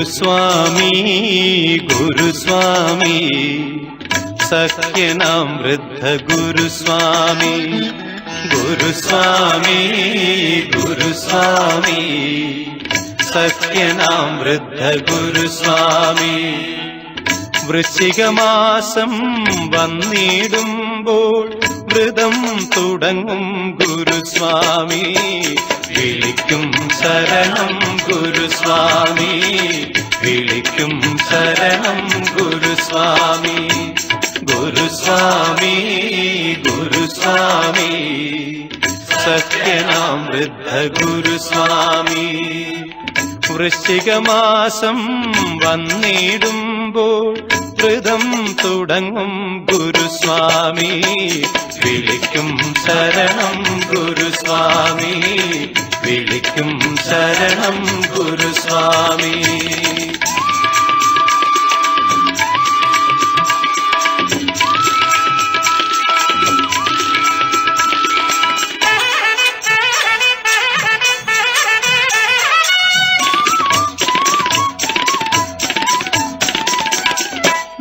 ഗുരുസ്വാമി ഗുരുസ്വാമി സഖ്യനാം വൃദ്ധ ഗുരുസ്വാമി ഗുരുസ്വാമി ഗുരുസ്വാമി സഖ്യനാം വൃദ്ധ ഗുരുസ്വാമി വൃശ്ചികമാസം വന്നിടുമ്പോൾ വ്രതം തുടങ്ങും ഗുരുസ്വാമി വിളിക്കും ശരണം ഗുരുസ്വാമി വിളിക്കും ശരണം ഗുരുസ്വാമി ഗുരുസ്വാമി ഗുരുസ്വാമി സഖ്യനാം വൃദ്ധ ഗുരുസ്വാമി വൃശ്ചികമാസം വന്നിടുമ്പോൾ വ്രതം തുടങ്ങും ഗുരുസ്വാമി വിളിക്കും ശരണം ഗുരുസ്വാമി വിളിക്കും ശരണം ഗുരുസ്വാമി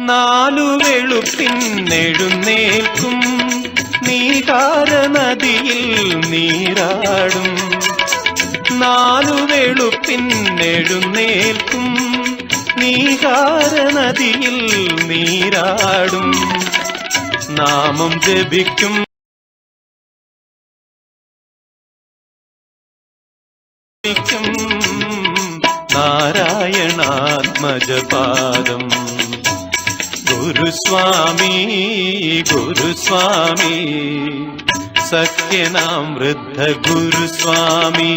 നാലു വെളുപ്പിന്നെഴുന്നേൽക്കും നീകാര നദിയിൽ നീരാടും നാലു വെളുപ്പിന്നെഴുന്നേൽക്കും നീകാര നദിയിൽ നീരാടും നാമം ജപിക്കും നാരായണാത്മജപാദം ഗുരുസ്വാമി ഗുരുസ്വാമി സഖ്യനാം വൃദ്ധ ഗുരുസ്വാമി